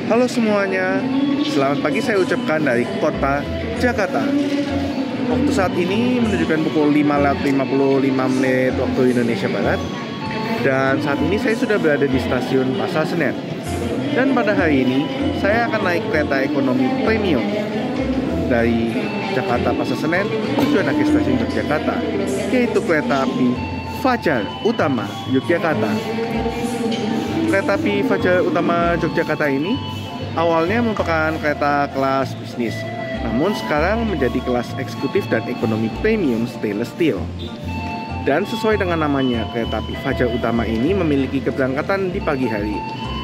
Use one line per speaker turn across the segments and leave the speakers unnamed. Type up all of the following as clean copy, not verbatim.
Halo semuanya, selamat pagi saya ucapkan dari kota Jakarta. Waktu saat ini menunjukkan pukul 5:55 waktu Indonesia Barat. Dan saat ini saya sudah berada di stasiun Pasar Senen. Dan pada hari ini, saya akan naik kereta ekonomi premium dari Jakarta Pasar Senen tujuan ke stasiun Yogyakarta, yaitu kereta api Fajar Utama Yogyakarta. Kereta api Fajar Utama Yogyakarta ini awalnya merupakan kereta kelas bisnis, namun sekarang menjadi kelas eksekutif dan ekonomi premium stainless steel. Dan sesuai dengan namanya, kereta api Fajar Utama ini memiliki keberangkatan di pagi hari.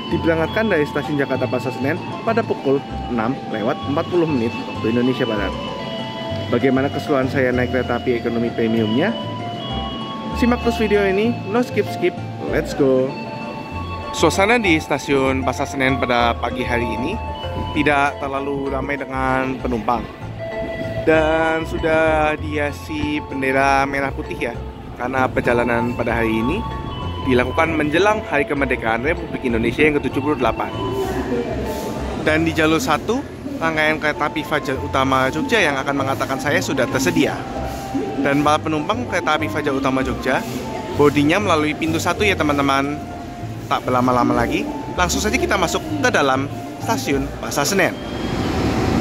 Diberangkatkan dari stasiun Jakarta Pasar Senen pada pukul 6:40 waktu Indonesia Barat. Bagaimana keseruan saya naik kereta api ekonomi premiumnya? Simak terus video ini, no skip, let's go! Suasana di stasiun Pasar Senen pada pagi hari ini tidak terlalu ramai dengan penumpang. Dan sudah dihiasi bendera merah putih ya, karena perjalanan pada hari ini dilakukan menjelang Hari Kemerdekaan Republik Indonesia yang ke-78. Dan di jalur 1, rangkaian kereta api Fajar Utama Jogja yang akan mengantarkan saya sudah tersedia. Dan para penumpang kereta api Fajar Utama Jogja, bodinya melalui pintu 1 ya teman-teman. Tak berlama-lama lagi, langsung saja kita masuk ke dalam stasiun Pasar Senen.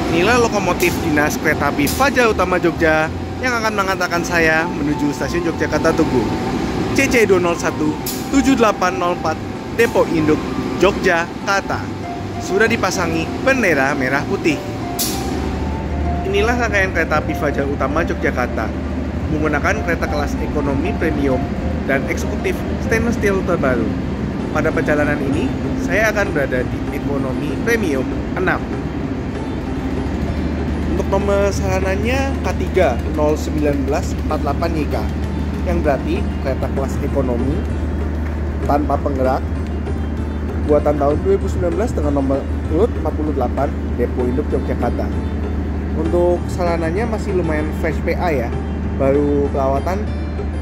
Inilah lokomotif dinas kereta api Fajar Utama Jogja yang akan mengantarkan saya menuju stasiun Yogyakarta Tugu. CC201 7804 Depo Induk Yogyakarta. Sudah dipasangi bendera merah putih. Inilah rangkaian kereta api Fajar Utama Yogyakarta menggunakan kereta kelas ekonomi premium dan eksekutif stainless steel terbaru. Pada perjalanan ini, saya akan berada di ekonomi premium 6. Untuk nomor sarananya K3 01948YK, yang berarti kereta kelas ekonomi tanpa penggerak buatan tahun 2019 dengan nomor urut 48 Depo Induk Yogyakarta. Untuk sarananya masih lumayan fresh PA ya, baru perawatan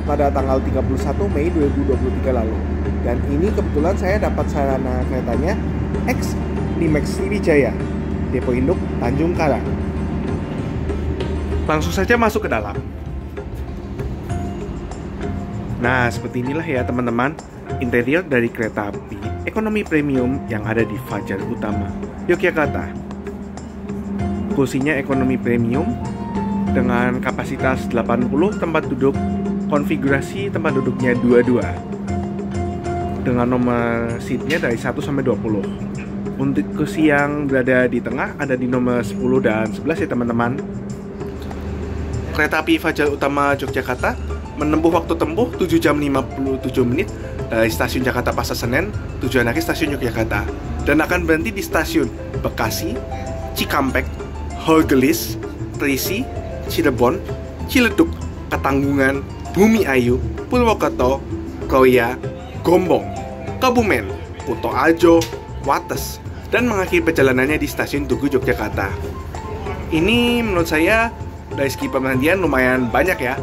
pada tanggal 31 Mei 2023 lalu. Dan ini kebetulan saya dapat sarana keretanya X Limex Sriwijaya, Depo Induk Tanjung Karang. Langsung saja masuk ke dalam. Nah, seperti inilah ya teman-teman, interior dari kereta api ekonomi premium yang ada di Fajar Utama Yogyakarta. Kursinya ekonomi premium dengan kapasitas 80 tempat duduk, konfigurasi tempat duduknya 22. Dengan nomor seatnya dari 1 sampai 20. Untuk kursi yang berada di tengah ada di nomor 10 dan 11 ya teman-teman. Kereta api Fajar Utama Yogyakarta menempuh waktu tempuh 7 jam 57 menit dari stasiun Jakarta Pasar Senen tujuan ke stasiun Yogyakarta, dan akan berhenti di stasiun Bekasi, Cikampek, Horgelis, Trisi, Cirebon, Ciledug, Ketanggungan, Bumi Ayu, Purwokerto, Kroya, Gombong, Kebumen, Kuto Arjo, Wates, dan mengakhiri perjalanannya di stasiun Tugu Yogyakarta. Ini menurut saya dari segi pemberhentian lumayan banyak ya.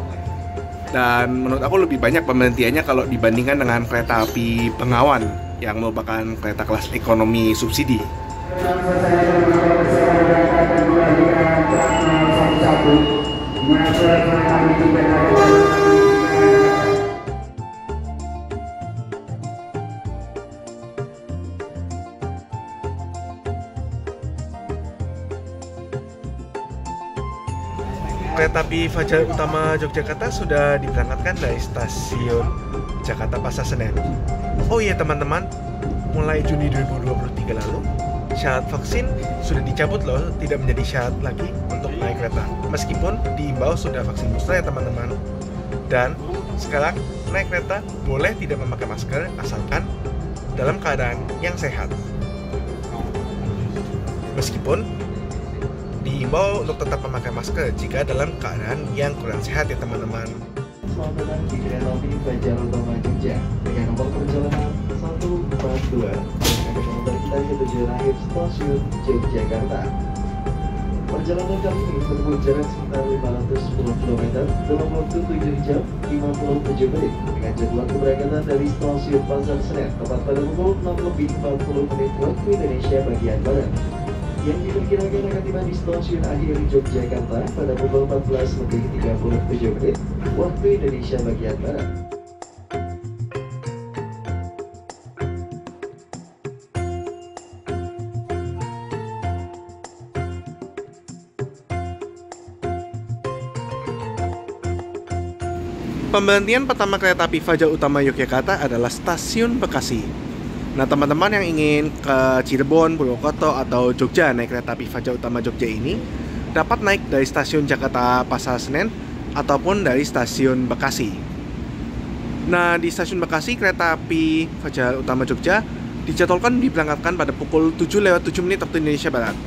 Dan menurut aku lebih banyak pemberhentiannya kalau dibandingkan dengan kereta api Bengawan yang merupakan kereta kelas ekonomi subsidi. Kereta api Fajar Utama Yogyakarta sudah diberangkatkan dari stasiun Jakarta Pasar Senen. Oh iya teman-teman, mulai Juni 2023 lalu, syarat vaksin sudah dicabut loh, tidak menjadi syarat lagi untuk naik kereta. Meskipun diimbau sudah vaksin booster ya teman-teman. Dan sekarang naik kereta boleh tidak memakai masker asalkan dalam keadaan yang sehat. Meskipun diimbau untuk tetap memakai masker jika dalam keadaan yang kurang sehat ya teman-teman.
Selamat datang di kereta api Fajar Utama Jogja dengan nomor perjalanan 142 dan akan mengantar kita ke tujuan akhir stasiun Yogyakarta. Perjalanan kali ini menempuh jarak sekitar 510 km dalam waktu 7 jam 57 menit dengan jadwal keberangkatan dari stasiun Pasar Senen tepat pada pukul 6:40 waktu Indonesia bagian Barat. Yang diperkirakan akan tiba di stasiun akhir Yogyakarta pada pukul 14:37 menit waktu Indonesia bagian Barat.
Pemberhentian pertama kereta api Fajar Utama Yogyakarta adalah stasiun Bekasi. Nah, teman-teman yang ingin ke Cirebon, Purwokerto, atau Jogja naik kereta api Fajar Utama Jogja ini dapat naik dari stasiun Jakarta Pasar Senen ataupun dari stasiun Bekasi. Nah, di stasiun Bekasi kereta api Fajar Utama Jogja dijadwalkan diberangkatkan pada pukul 7:07 waktu Indonesia Barat.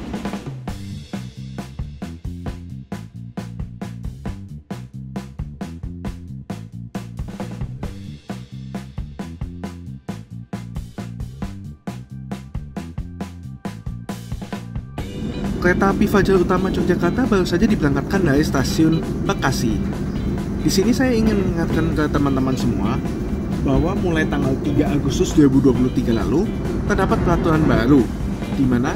Kereta api Fajar Utama Yogyakarta baru saja diberangkatkan dari stasiun Bekasi. Di sini saya ingin mengingatkan ke teman-teman semua bahwa mulai tanggal 3 Agustus 2023 lalu terdapat peraturan baru di mana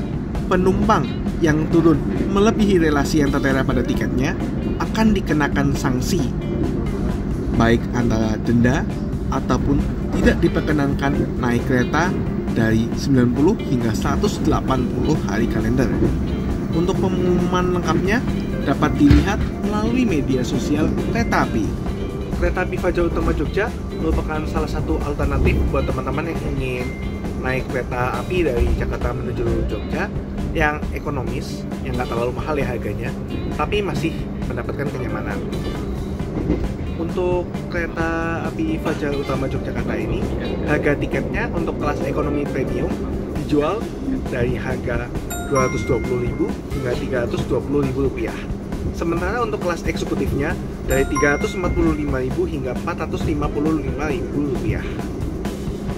penumpang yang turun melebihi relasi yang tertera pada tiketnya akan dikenakan sanksi, baik antara denda ataupun tidak diperkenankan naik kereta dari 90 hingga 180 hari kalender. Untuk pengumuman lengkapnya dapat dilihat melalui media sosial kereta api. Kereta api Fajar Utama Jogja merupakan salah satu alternatif buat teman-teman yang ingin naik kereta api dari Jakarta menuju Jogja yang ekonomis, yang nggak terlalu mahal ya harganya, tapi masih mendapatkan kenyamanan. Untuk kereta api Fajar Utama Yogyakarta ini, harga tiketnya untuk kelas ekonomi premium dijual dari harga Rp220.000 hingga Rp320.000. Sementara untuk kelas eksekutifnya dari Rp345.000 hingga Rp455.000.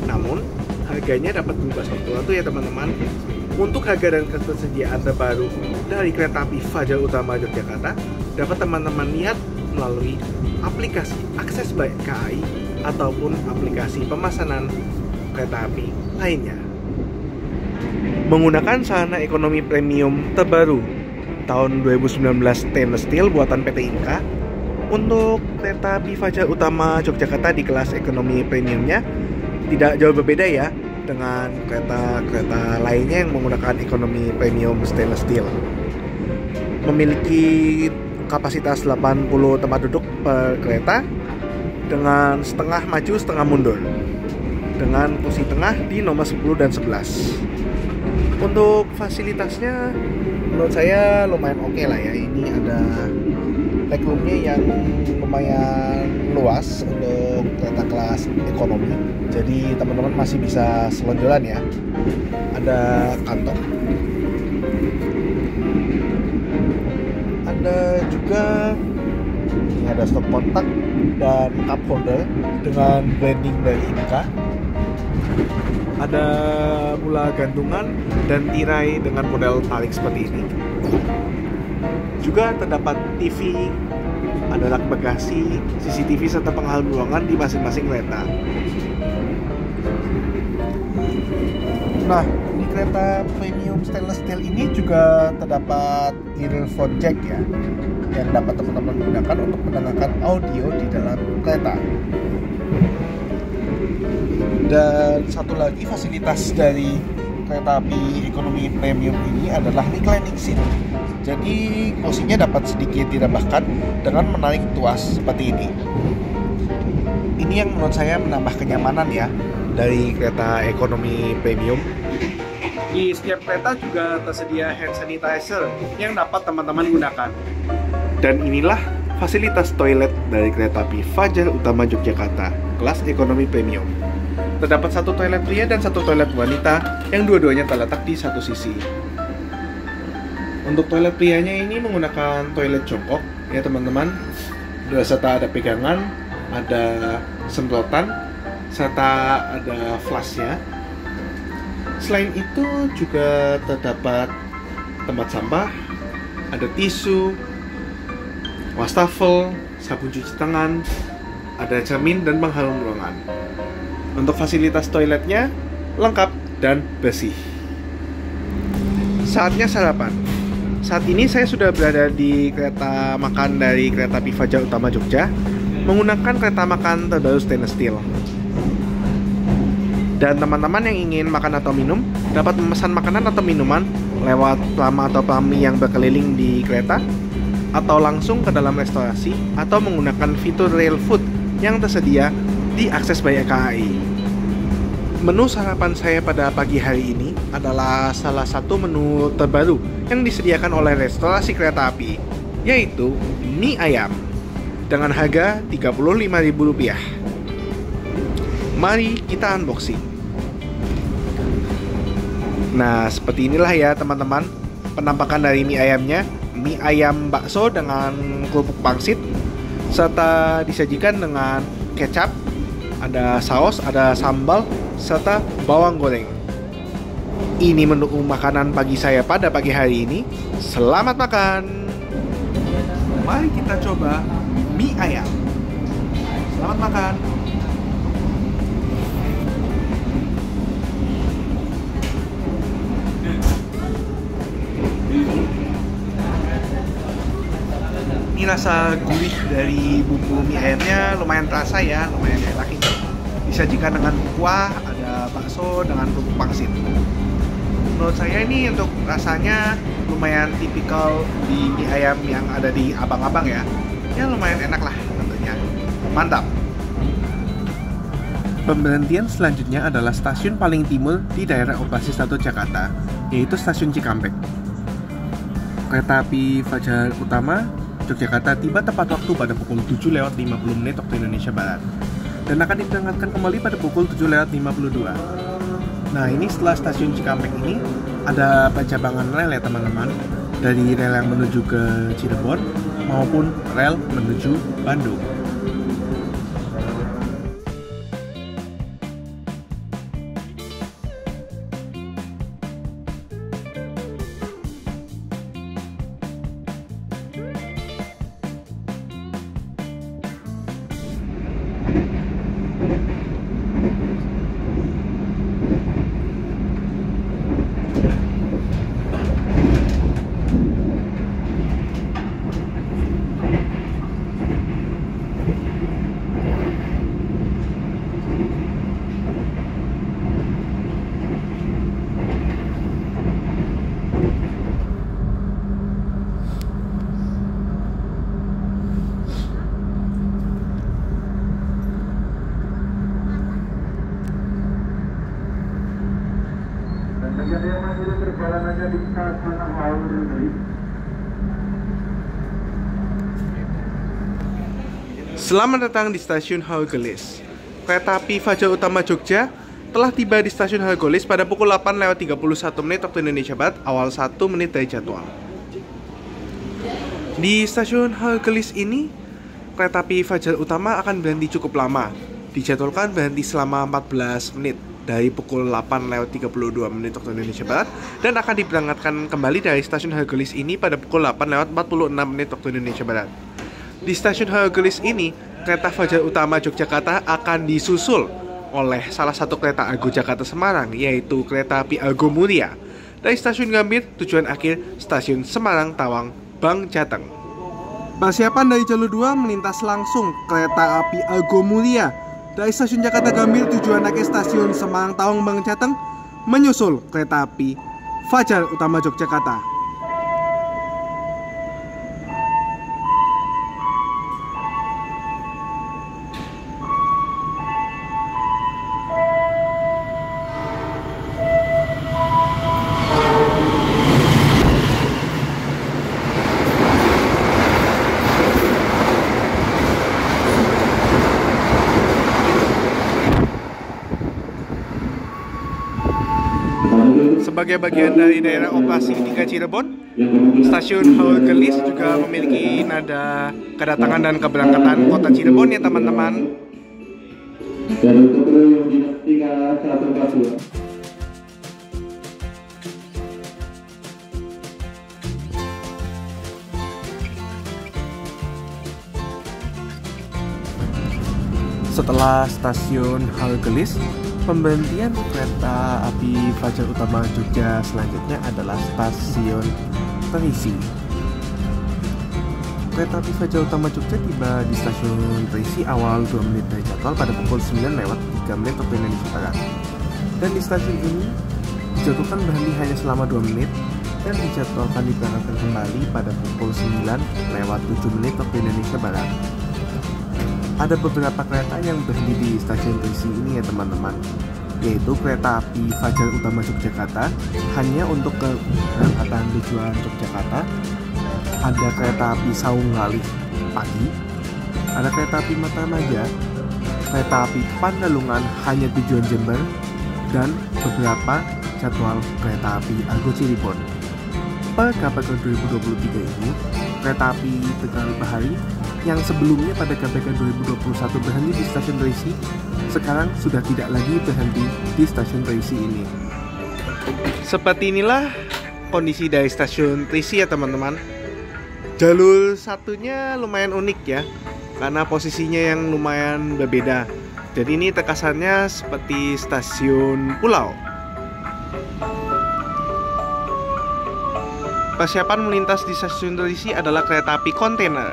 Namun, harganya dapat berubah sewaktu-waktu ya teman-teman. Untuk harga dan ketersediaan terbaru dari kereta api Fajar Utama Yogyakarta dapat teman-teman lihat melalui aplikasi Akses by KAI ataupun aplikasi pemesanan kereta api lainnya. Menggunakan sarana ekonomi premium terbaru tahun 2019 stainless steel buatan PT Inka, untuk kereta api Fajar Utama Yogyakarta di kelas ekonomi premiumnya tidak jauh berbeda ya dengan kereta-kereta lainnya yang menggunakan ekonomi premium stainless steel. Memiliki kapasitas 80 tempat duduk per kereta dengan setengah maju setengah mundur, dengan kursi tengah di nomor 10 dan 11. Untuk fasilitasnya menurut saya lumayan oke lah ya. Ini ada legroomnya yang lumayan luas untuk kereta kelas ekonomi, jadi teman-teman masih bisa selonjoran ya. Ada kantong, ada juga ini ada stop kontak dan cup holder dengan branding dari Inka. Ada pula gantungan dan tirai dengan model tarik seperti ini. Juga terdapat TV, ada rak bagasi, CCTV serta penghalang ruangan di masing-masing kereta. Nah, di kereta premium stainless steel ini juga terdapat earphone jack ya, yang dapat teman-teman gunakan untuk mendengarkan audio di dalam kereta. Dan satu lagi fasilitas dari kereta api ekonomi premium ini adalah reclining seat. Jadi kursinya dapat sedikit direbahkan dengan menarik tuas seperti ini. Ini yang menurut saya menambah kenyamanan ya dari kereta ekonomi premium. Di setiap kereta juga tersedia hand sanitizer yang dapat teman-teman gunakan. Dan inilah fasilitas toilet dari kereta api Fajar Utama Yogyakarta kelas ekonomi premium. Terdapat satu toilet pria dan satu toilet wanita yang dua-duanya terletak di satu sisi. Untuk toilet prianya ini menggunakan toilet jongkok ya teman-teman, serta ada pegangan, ada semprotan, serta ada flashnya. Selain itu juga terdapat tempat sampah, ada tisu, wastafel, sabun cuci tangan, ada cermin dan pengharum ruangan. Untuk fasilitas toiletnya lengkap dan bersih. Saatnya sarapan. Saat ini saya sudah berada di kereta makan dari Kereta Api Fajar Utama Jogja menggunakan kereta makan terbaru stainless steel. Dan teman-teman yang ingin makan atau minum dapat memesan makanan atau minuman lewat pelama atau pelami yang berkeliling di kereta, atau langsung ke dalam restorasi, atau menggunakan fitur rail food yang tersedia di akses by KAI. Menu sarapan saya pada pagi hari ini adalah salah satu menu terbaru yang disediakan oleh restorasi kereta api, yaitu mie ayam dengan harga Rp35.000. Mari kita unboxing. Nah, seperti inilah ya teman-teman penampakan dari mie ayamnya. Mie ayam bakso dengan kerupuk pangsit, serta disajikan dengan kecap, ada saus, ada sambal, serta bawang goreng. Ini menu makanan pagi saya pada pagi hari ini. Selamat makan. Mari kita coba mie ayam. Selamat makan. Ini rasa gurih dari bumbu mie ayamnya lumayan terasa ya, lumayan enak ini. Disajikan dengan kuah, ada bakso dengan kerupuk pangsit. Menurut saya ini untuk rasanya lumayan tipikal di mie ayam yang ada di abang-abang ya. Ya lumayan enak lah tentunya. Mantap. Pemberhentian selanjutnya adalah stasiun paling timur di daerah operasi 1 Jakarta, yaitu stasiun Cikampek. Kereta api Fajar Utama Yogyakarta tiba tepat waktu pada pukul 7:50 waktu Indonesia Barat dan akan diberangkatkan kembali pada pukul 7:52. Nah, ini setelah stasiun Cikampek ini ada pencabangan rel ya teman-teman, dari rel yang menuju ke Cirebon maupun rel menuju Bandung. Selamat datang di Stasiun Hargolis. Kereta api Fajar Utama Jogja telah tiba di Stasiun Hargolis pada pukul 8:31 waktu Indonesia Barat, awal 1 menit dari jadwal. Di Stasiun Hargolis ini, kereta api Fajar Utama akan berhenti cukup lama. Dijadwalkan berhenti selama 14 menit dari pukul 8:32 waktu Indonesia Barat dan akan diberangkatkan kembali dari Stasiun Hargolis ini pada pukul 8:46 waktu Indonesia Barat. Di Stasiun Hargolis ini, kereta Fajar Utama Yogyakarta akan disusul oleh salah satu kereta Argo Jakarta Semarang, yaitu kereta api Argo Mulia dari Stasiun Gambir tujuan akhir Stasiun Semarang Tawang Bang Jateng. Persiapan dari jalur 2 melintas langsung kereta api Argo Mulia dari Stasiun Jakarta Gambir tujuan akhir Stasiun Semarang Tawang Bang Jateng, menyusul kereta api Fajar Utama Yogyakarta. Sebagai bagian dari daerah operasi 3 Cirebon, Stasiun Hargolis juga memiliki nada kedatangan dan keberangkatan kota Cirebon ya teman-teman. Dan untuk yang dinantikan 142. Setelah stasiun Halgelis, pemberhentian kereta api Fajar Utama Jogja selanjutnya adalah stasiun Terisi. Kereta api Fajar Utama Jogja tiba di stasiun Terisi awal 2 menit dari jadwal pada pukul 9:03 waktu Indonesia Barat. Dan di stasiun ini dijadwalkan berhenti hanya selama 2 menit dan dijadwalkan diberangkatkan kembali pada pukul 9:07 waktu Indonesia Barat. Ada beberapa kereta yang berhenti di stasiun Terisi ini ya teman-teman, yaitu kereta api Fajar Utama Yogyakarta hanya untuk keberangkatan tujuan Yogyakarta, ada kereta api Saunggalih pagi, ada kereta api Mataramaja, kereta api Pandalungan hanya tujuan Jember, dan beberapa jadwal kereta api Argo Cirebon. Per KPK 2023 ini, kereta api Tegal Bahari yang sebelumnya pada KPK 2021 berhenti di stasiun Terisi, sekarang sudah tidak lagi berhenti di stasiun Terisi ini. Seperti inilah kondisi dari stasiun Terisi ya teman-teman. Jalur satunya lumayan unik ya, karena posisinya yang lumayan berbeda. Jadi ini terkesannya seperti stasiun pulau. Persiapan melintas di stasiun Terisi adalah kereta api kontainer.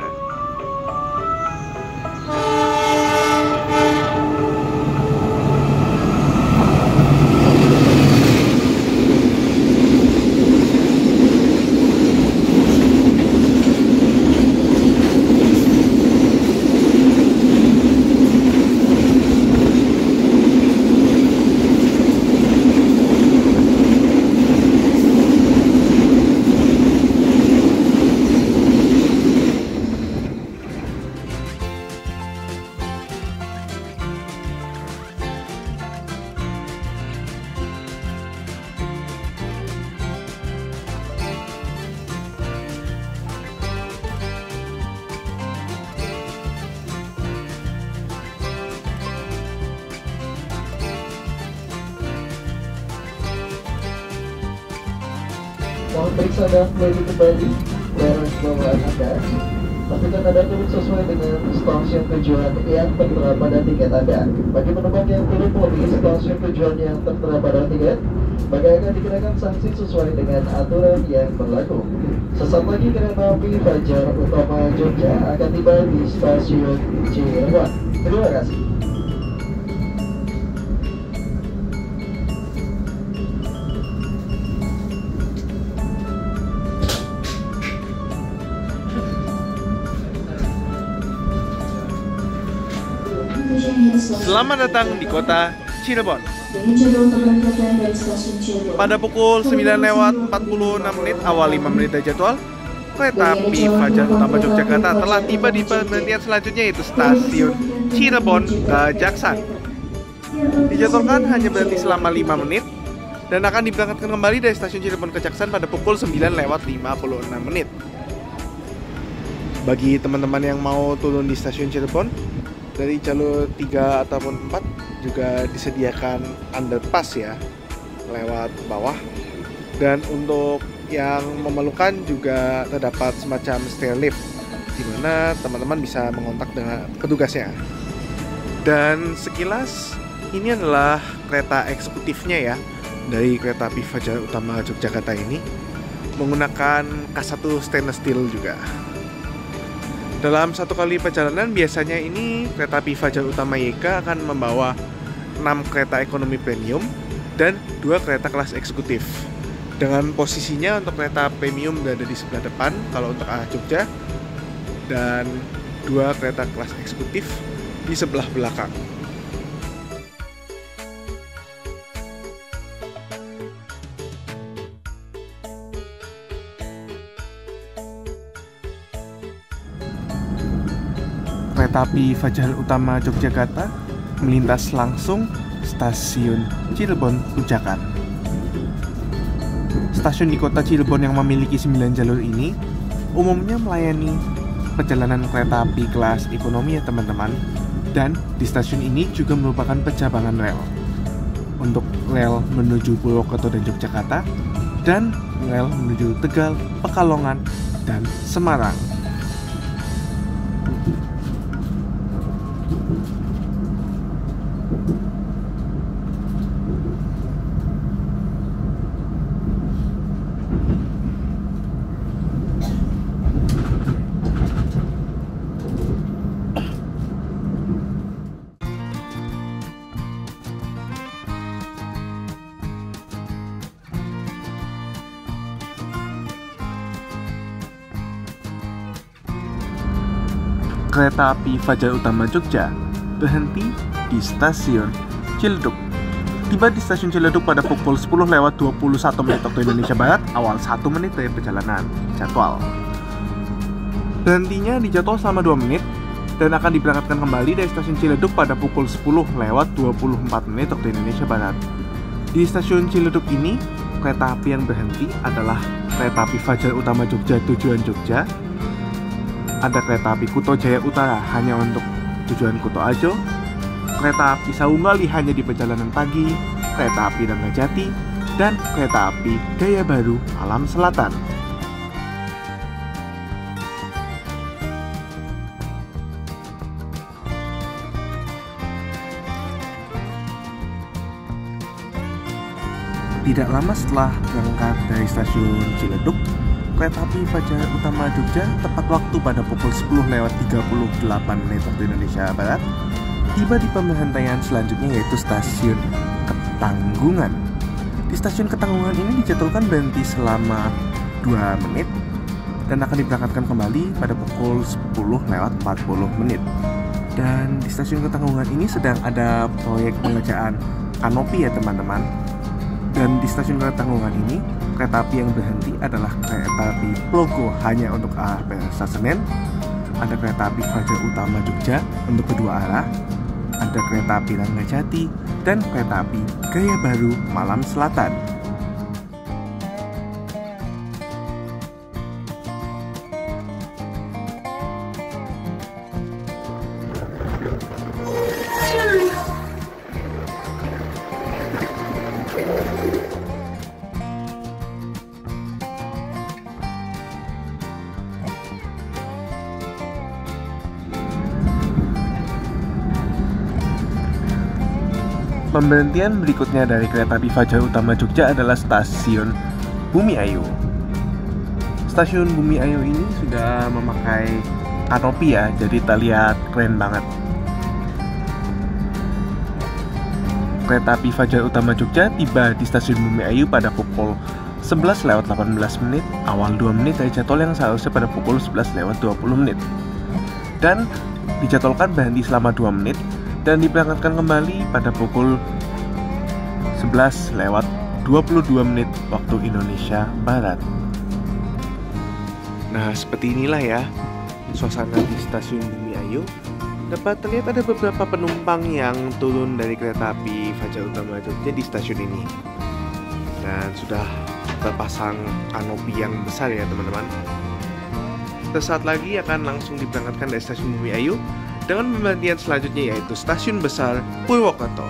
Mohon periksa dan kembali barang bawaan Anda. Pastikan Anda turun sesuai dengan stasiun tujuan yang tertera pada tiket Anda. Bagi penumpang yang turun melebihi stasiun tujuan yang tertera pada tiket, maka akan dikenakan sanksi sesuai dengan aturan yang berlaku. Sesaat lagi kereta api Fajar Utama Jogja akan tiba di stasiun Cirebon. Terima kasih.
Selamat datang di kota Cirebon. Pada pukul 9:46 awal 5 menit dari jadwal, kereta api Fajar Utama Yogyakarta telah tiba di pemberhentian selanjutnya, yaitu stasiun Cirebon Kejaksan. Dijadwalkan hanya berhenti selama 5 menit dan akan diberangkatkan kembali dari stasiun Cirebon Kejaksan pada pukul 9:56. Bagi teman-teman yang mau turun di stasiun Cirebon dari jalur 3 ataupun 4 juga disediakan underpass ya, lewat bawah. Dan untuk yang memerlukan juga terdapat semacam stair lift, di mana teman-teman bisa mengontak dengan petugasnya. Dan sekilas ini adalah kereta eksekutifnya ya, dari kereta api Fajar Utama Yogyakarta ini, menggunakan K1 stainless steel juga. Dalam satu kali perjalanan biasanya ini kereta api Fajar Utama YK akan membawa 6 kereta ekonomi premium dan 2 kereta kelas eksekutif. Dengan posisinya untuk kereta premium berada di sebelah depan kalau untuk arah Jogja, dan 2 kereta kelas eksekutif di sebelah belakang. Kereta api Fajar Utama Yogyakarta melintas langsung stasiun Cirebon Pujakan. Stasiun di kota Cirebon yang memiliki 9 jalur ini umumnya melayani perjalanan kereta api kelas ekonomi ya teman-teman. Dan di stasiun ini juga merupakan pencabangan rel untuk rel menuju Purwokerto dan Yogyakarta, dan rel menuju Tegal, Pekalongan, dan Semarang. Kereta api Fajar Utama Jogja berhenti di stasiun Ciledug. Tiba di stasiun Ciledug pada pukul 10:21 waktu Indonesia Barat, awal 1 menit dari perjalanan jadwal. Berhentinya dijadwal selama 2 menit dan akan diberangkatkan kembali dari stasiun Ciledug pada pukul 10:24 waktu Indonesia Barat. Di stasiun Ciledug ini, kereta api yang berhenti adalah kereta api Fajar Utama Jogja tujuan Jogja. Ada kereta api Kuto Jaya Utara hanya untuk tujuan Kuto Ajo, kereta api Saungali hanya di perjalanan pagi, kereta api Ranggajati, dan kereta api Gaya Baru Malam Selatan. Tidak lama setelah berangkat dari stasiun Ciledug, kereta api Fajar Utama Jogja tepat waktu pada pukul 10:38 waktu Indonesia Barat tiba di pemberhentian selanjutnya, yaitu stasiun Ketanggungan. Di stasiun Ketanggungan ini dijadwalkan berhenti selama 2 menit dan akan diberangkatkan kembali pada pukul 10:40. Dan di stasiun Ketanggungan ini sedang ada proyek pengerjaan kanopi ya teman-teman. Dan di stasiun Ketanggungan ini, kereta api yang berhenti adalah kereta api Plogo hanya untuk arah Pasar Senen, ada kereta api Fajar Utama Jogja untuk kedua arah, ada kereta api Ranggajati, dan kereta api Gaya Baru Malam Selatan. Pemberhentian berikutnya dari kereta api Fajar Utama Jogja adalah stasiun Bumi Ayu. Stasiun Bumi Ayu ini sudah memakai kanopi ya, jadi terlihat keren banget. Kereta api Fajar Utama Jogja tiba di stasiun Bumi Ayu pada pukul 11:18, awal 2 menit dari jadwal yang seharusnya pada pukul 11:20. Dan dijadwalkan berhenti selama 2 menit dan diberangkatkan kembali pada pukul 11:22 waktu Indonesia Barat. Nah, seperti inilah ya suasana di stasiun Bumi Ayu. Dapat terlihat ada beberapa penumpang yang turun dari kereta api Fajar Utama Jogja di stasiun ini. Dan sudah terpasang kanopi yang besar ya teman-teman. Sesaat lagi akan langsung diberangkatkan dari stasiun Bumi Ayu dengan pemberhentian selanjutnya, yaitu stasiun besar Purwokerto.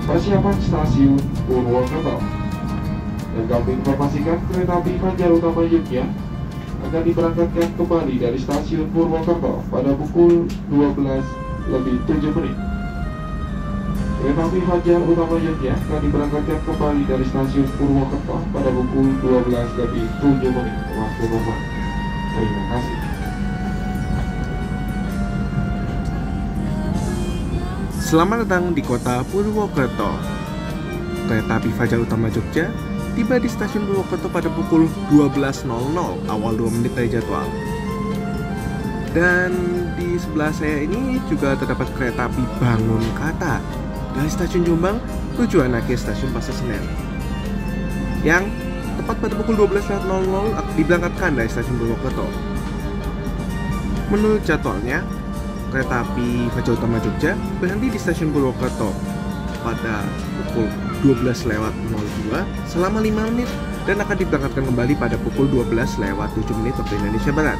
Persiapan stasiun Purwokerto. Dan kami informasikan kereta api Fajar Utama Jogja akan diberangkatkan kembali dari stasiun Purwokerto pada pukul 12:07. Kereta api Fajar Utama Jogja akan diberangkatkan kembali dari stasiun Purwokerto pada pukul 12:07 waktu normal. Terima kasih.
Selamat datang di kota Purwokerto. Kereta api Fajar Utama Jogja tiba di stasiun Purwokerto pada pukul 12.00, awal 2 menit dari jadwal. Dan di sebelah saya ini juga terdapat kereta api Bangun Kata dari stasiun Jombang tujuan akhir stasiun Pasar Senen, yang tepat pada pukul 12.00 diberangkatkan dari stasiun Purwokerto. Menurut jadwalnya, kereta api Fajar Utama Jogja berhenti di stasiun Purwokerto pada pukul 12.02 selama 5 menit dan akan diberangkatkan kembali pada pukul 12.07 waktu Indonesia Barat.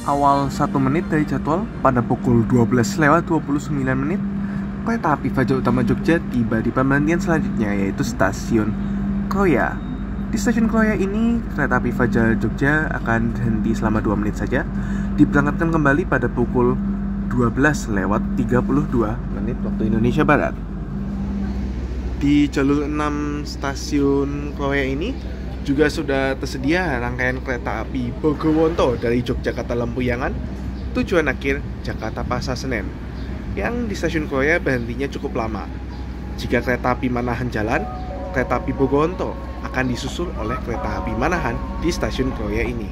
Awal 1 menit dari jadwal pada pukul 12.29, kereta api Fajar Utama Jogja tiba di pemberhentian selanjutnya, yaitu stasiun Kroya. Di stasiun Kroya ini, kereta api Fajar Jogja akan berhenti selama 2 menit saja, diberangkatkan kembali pada pukul 12.32 waktu Indonesia Barat. Di jalur 6 stasiun Kroya ini juga sudah tersedia rangkaian kereta api Bogowonto dari Yogyakarta Lempuyangan tujuan akhir Jakarta Pasar Senen, yang di stasiun Kroya berhentinya cukup lama. Jika kereta api Manahan jalan, kereta api Bogowonto akan disusul oleh kereta api Manahan di stasiun Kroya ini.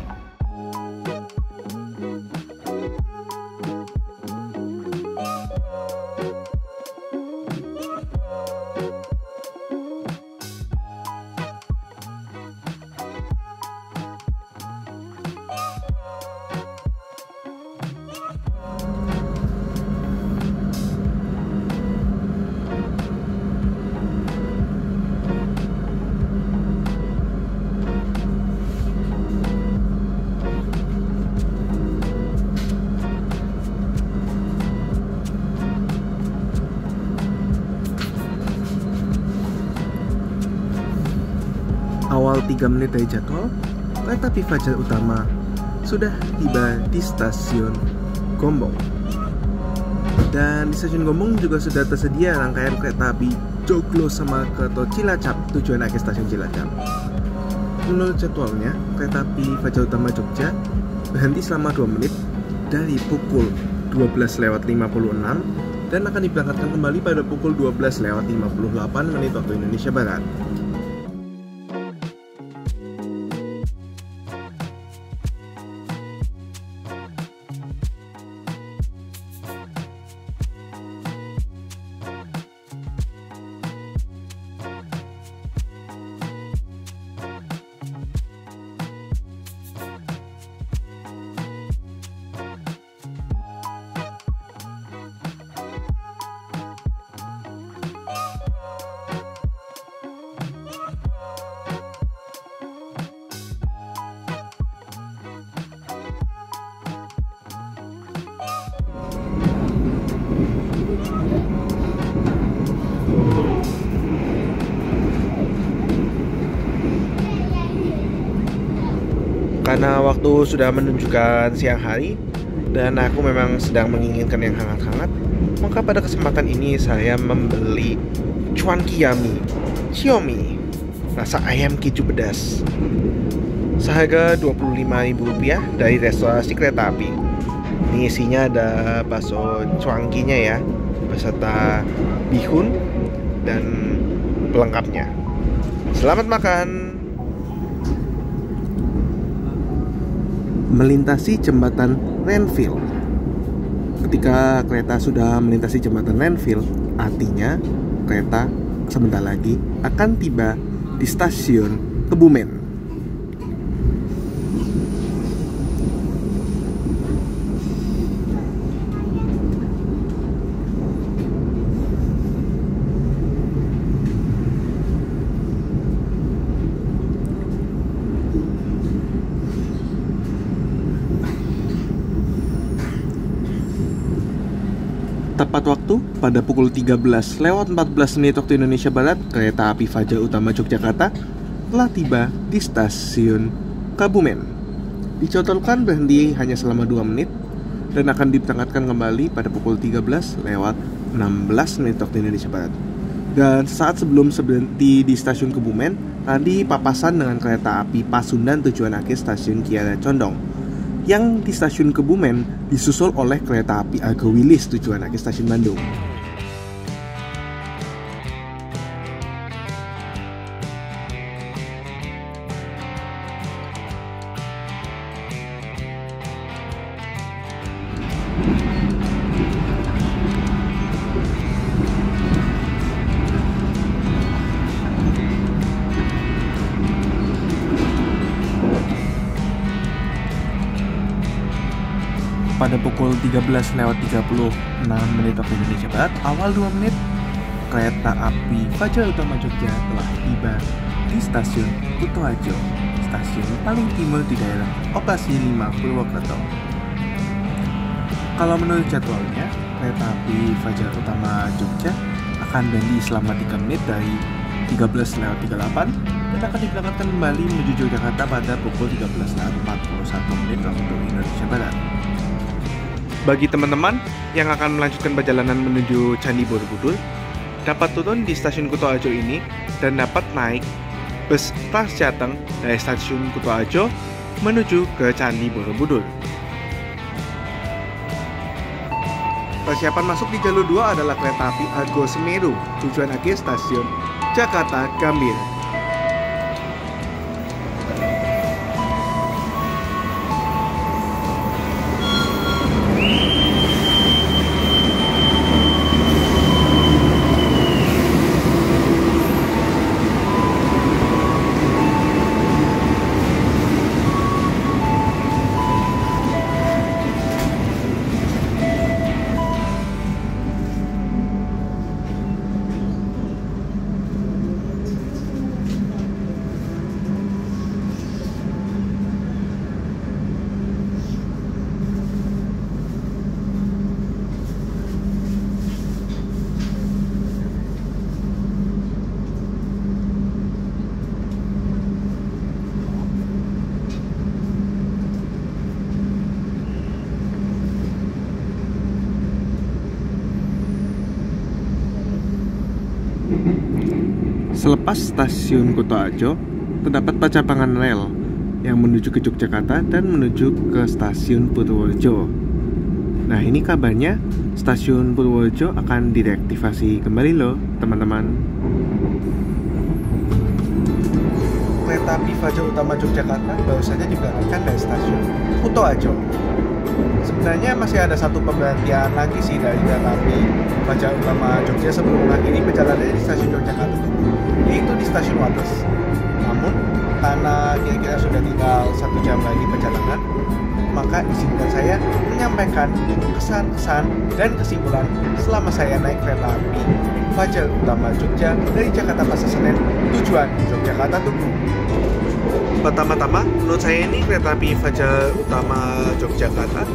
awal 3 menit dari jadwal, kereta api Fajar Utama sudah tiba di stasiun Gombong. Dan di stasiun Gombong juga sudah tersedia rangkaian kereta api Joglo sama Kerto Cilacap tujuan akhir stasiun Cilacap. Menurut jadwalnya, kereta api Fajar Utama Jogja berhenti selama 2 menit dari pukul 12:56 dan akan diberangkatkan kembali pada pukul 12:58 waktu Indonesia Barat. Karena waktu sudah menunjukkan siang hari dan aku memang sedang menginginkan yang hangat-hangat, maka pada kesempatan ini saya membeli cuan kiyami Xiaomi rasa ayam keju pedas seharga Rp25.000 dari restorasi kereta api. Ini isinya ada bakso cuangkinya ya, beserta bihun dan pelengkapnya. Selamat makan. Melintasi jembatan Renville. Ketika kereta sudah melintasi jembatan Renville, artinya kereta sebentar lagi akan tiba di stasiun Kebumen. Tepat waktu pada pukul 13:14 waktu Indonesia Barat, kereta api Fajar Utama Yogyakarta telah tiba di stasiun Kebumen. Dijadwalkan berhenti hanya selama 2 menit dan akan diberangkatkan kembali pada pukul 13:16 waktu Indonesia Barat. Dan saat sebelum berhenti di stasiun Kebumen, tadi papasan dengan kereta api Pasundan tujuan akhir stasiun Kiara Condong, yang di stasiun Kebumen disusul oleh kereta api Argo Wilis tujuan akhir stasiun Bandung. Pada pukul 13:36 waktu Indonesia Barat, awal 2 menit, kereta api Fajar Utama Jogja telah tiba di stasiun Kutoarjo, stasiun paling timur di daerah operasi 5 Purwokerto. Kalau menurut jadwalnya, kereta api Fajar Utama Jogja akan berhenti selama 3 menit dari 13:38 dan akan diberangkatkan kembali menuju Yogyakarta pada pukul 13:41 waktu Indonesia Barat. Bagi teman-teman yang akan melanjutkan perjalanan menuju Candi Borobudur, dapat turun di stasiun Kutoarjo ini dan dapat naik bus Trans Jateng dari stasiun Kutoarjo menuju ke Candi Borobudur. Persiapan masuk di jalur 2 adalah kereta api Argo Semeru, tujuan akhir stasiun Jakarta Gambir. Selepas stasiun Kutoarjo, terdapat pacapangan rel yang menuju ke Yogyakarta dan menuju ke stasiun Purworejo. Nah, ini kabarnya stasiun Purworejo akan direaktivasi kembali loh, teman-teman. Kereta api Fajar Utama Yogyakarta baru saja diberangkatkan dari stasiun Kutoarjo. Sebenarnya masih ada satu pemberhentian lagi sih dari kereta api Fajar Utama Jogja sebelum mengakhiri perjalanannya di stasiun Yogyakarta, yaitu di stasiun Wates. Namun, karena kira-kira sudah tinggal 1 jam lagi perjalanan, maka izinkan saya menyampaikan kesan-kesan dan kesimpulan selama saya naik kereta api Fajar Utama Jogja dari Jakarta Pasar Senen tujuan Yogyakarta Tugu. Pertama-tama, menurut saya ini kereta api Fajar Utama Yogyakarta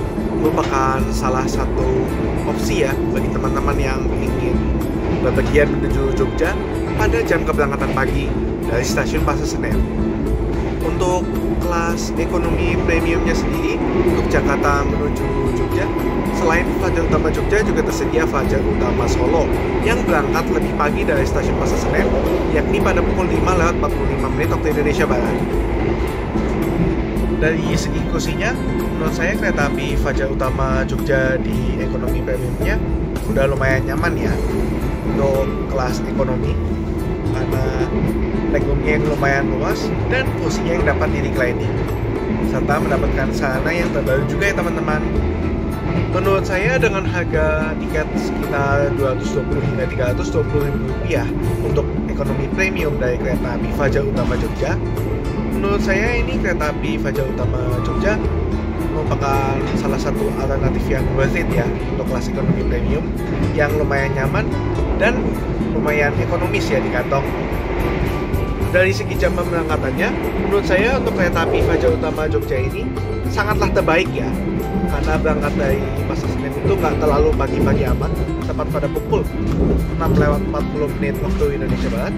merupakan salah satu opsi ya bagi teman-teman yang ingin bepergian menuju Jogja pada jam keberangkatan pagi dari stasiun Pasar Senen. Untuk kelas ekonomi premiumnya sendiri untuk Jakarta menuju Jogja, selain Fajar Utama Jogja juga tersedia Fajar Utama Solo yang berangkat lebih pagi dari stasiun Pasar Senen, yakni pada pukul 5:45 waktu Indonesia Barat. Dari segi kursinya, menurut saya kereta api Fajar Utama Jogja di ekonomi premiumnya udah lumayan nyaman ya untuk kelas ekonomi, karena legroomnya yang lumayan luas dan kursinya yang dapat di reclining, serta mendapatkan sarana yang terbaru juga ya teman-teman. Menurut saya dengan harga tiket sekitar 220 hingga 320 ribu rupiah untuk ekonomi premium dari kereta api Fajar Utama Jogja, menurut saya ini kereta api Fajar Utama Jogja merupakan salah satu alternatif yang worth it ya untuk kelas ekonomi premium yang lumayan nyaman dan lumayan ekonomis ya di kantong. Dari segi jam pemberangkatannya, menurut saya untuk kereta api Fajar Utama Jogja ini sangatlah terbaik ya, karena berangkat dari Pasar Senen itu nggak terlalu pagi-pagi amat, tepat pada pukul 6:40 waktu Indonesia Barat,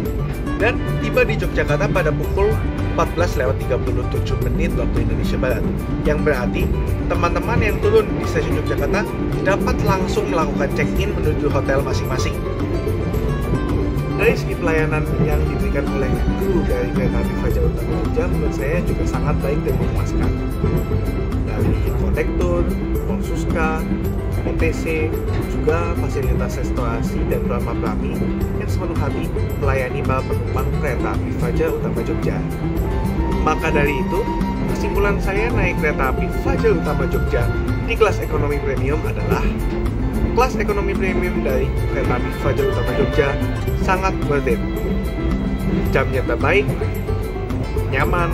dan tiba di Yogyakarta pada pukul 14:37 waktu Indonesia Barat, yang berarti teman-teman yang turun di stasiun Yogyakarta dapat langsung melakukan check-in menuju hotel masing-masing. Dari segi pelayanan yang diberikan oleh kru dari kereta api Fajar Utama Jogja menurut saya juga sangat baik dan memuaskan. Dari kondektur, Polsuska, OTC, juga fasilitas restorasi dan pramugari yang sepenuh hati melayani para penumpang kereta api Fajar Utama Jogja. Maka dari itu, kesimpulan saya naik kereta api Fajar Utama Jogja di kelas ekonomi premium adalah kelas ekonomi premium dari kereta api Fajar Utama Jogja sangat worth it. Jamnya terbaik, nyaman,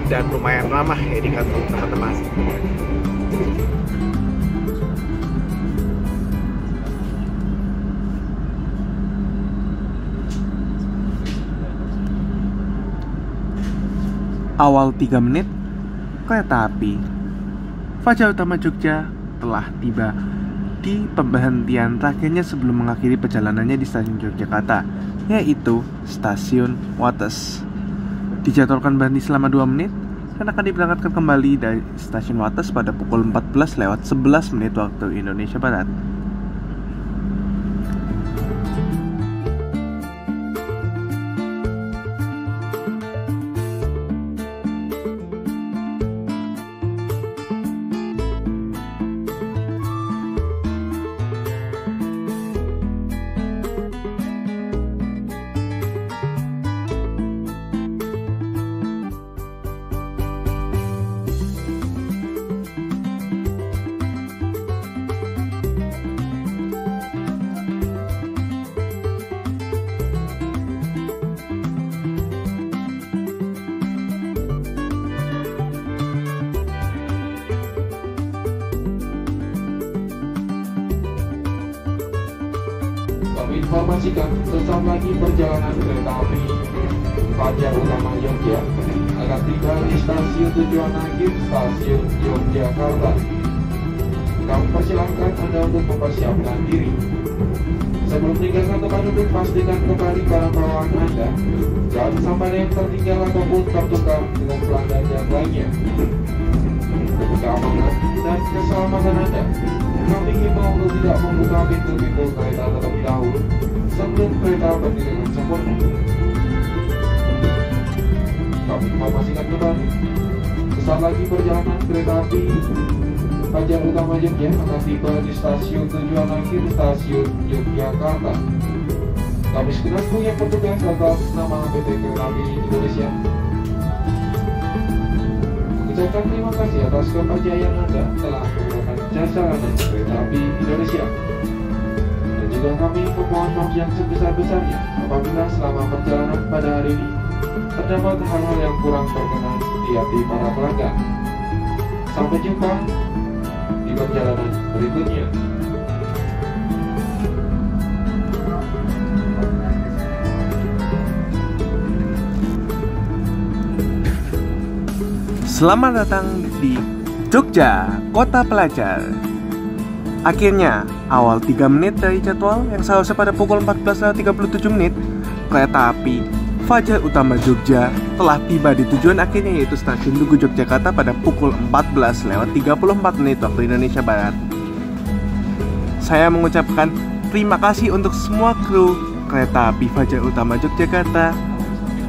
dan lumayan ramah ya di kantong teman-teman. Awal 3 menit, kereta api Fajar Utama Jogja telah tiba di pemberhentian terakhirnya sebelum mengakhiri perjalanannya di stasiun Yogyakarta, yaitu stasiun Wates. Dijadwalkan berhenti selama 2 menit dan akan diberangkatkan kembali dari stasiun Wates pada pukul 14:11 waktu Indonesia Barat.
Informasikan sesaat lagi perjalanan kereta api Fajar Utama Jogja akan tiba di stasiun tujuan akhir stasiun Yogyakarta. Kami persilahkan Anda untuk mempersiapkan diri. Sebelum meninggalkan tempat duduk, pastikan kembali barang bawaan Anda. Jangan sampai ada yang tertinggal ataupun tertukar dengan pelanggan yang lainnya. Untuk keamanan dan keselamatan Anda, kami himbau untuk tidak membuka pintu-pintu kereta terlebih dahulu sebelum kereta berdiri dengan sempurna. kami informasikan kembali. Sesaat lagi perjalanan kereta api Fajar Utama Jogja akan tiba di stasiun tujuan akhir stasiun Yogyakarta. Kami segenap punya petugas atas nama PT Kereta Api Indonesia mengucapkan terima kasih atas kepercayaan Anda telah menggunakan jasa layanan Kereta Api Indonesia. Dan juga kami memohon maaf yang sebesar-besarnya apabila selama perjalanan pada hari ini terdapat hal-hal yang kurang berkenan di hati para pelanggan. Sampai jumpa di perjalanan berikutnya.
Selamat datang di Jogja, Kota Pelajar. Akhirnya, awal 3 menit dari jadwal yang seharusnya pada pukul 14.37, kereta api Fajar Utama Jogja telah tiba di tujuan akhirnya, yaitu Stasiun Tugu Yogyakarta pada pukul 14.34 waktu Indonesia Barat. Saya mengucapkan terima kasih untuk semua kru kereta api Fajar Utama Yogyakarta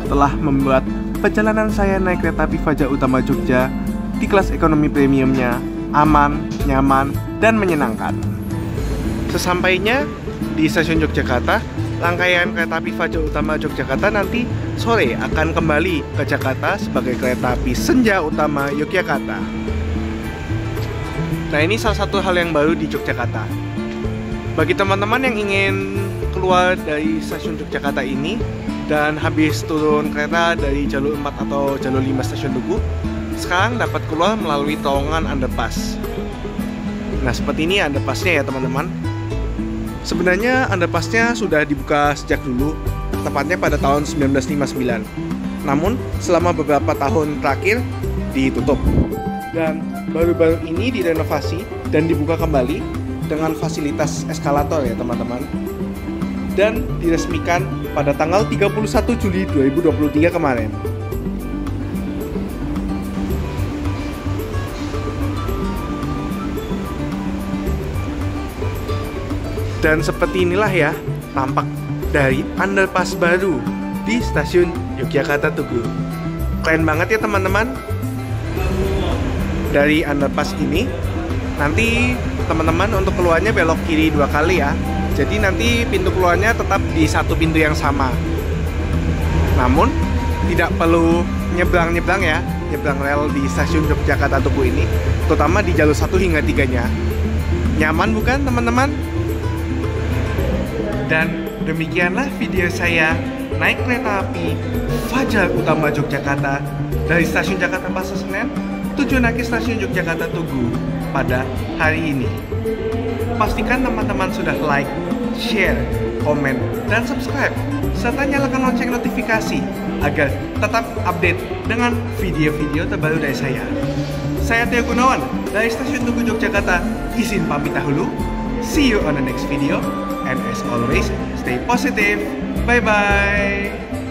telah membuat perjalanan saya naik kereta api Fajar Utama Jogja di kelas ekonomi premiumnya aman, nyaman, dan menyenangkan. Sesampainya di stasiun Yogyakarta, rangkaian kereta api Fajar Utama Yogyakarta nanti sore akan kembali ke Jakarta sebagai kereta api Senja Utama Yogyakarta. Nah, ini salah satu hal yang baru di Yogyakarta. Bagi teman-teman yang ingin keluar dari stasiun Yogyakarta ini dan habis turun kereta dari jalur 4 atau jalur 5 stasiun Tugu, sekarang dapat keluar melalui terowongan underpass. Nah, seperti ini underpassnya ya teman-teman. Sebenarnya underpassnya sudah dibuka sejak dulu, tepatnya pada tahun 1959. Namun selama beberapa tahun terakhir ditutup. Dan baru-baru ini direnovasi dan dibuka kembali dengan fasilitas eskalator ya teman-teman. Dan diresmikan pada tanggal 31 Juli 2023 kemarin. Dan seperti inilah ya tampak dari underpass baru di stasiun Yogyakarta Tugu. Keren banget ya teman-teman. Dari underpass ini nanti teman-teman untuk keluarnya belok kiri 2 kali ya. Jadi nanti pintu keluarnya tetap di satu pintu yang sama. Namun tidak perlu nyebrang-nyebrang ya, nyebrang rel di stasiun Yogyakarta Tugu ini, terutama di jalur 1 hingga 3-nya. Nyaman bukan teman-teman? Dan demikianlah video saya naik kereta api Fajar Utama Yogyakarta dari stasiun Jakarta Pasar Senen tujuan akhir stasiun Yogyakarta Tugu pada hari ini. Pastikan teman-teman sudah like, share, komen, dan subscribe, serta nyalakan lonceng notifikasi agar tetap update dengan video-video terbaru dari saya. Saya Theo Gunawan dari Stasiun Tugu Yogyakarta, izin pamit dahulu. See you on the next video, and as always, stay positive. Bye-bye.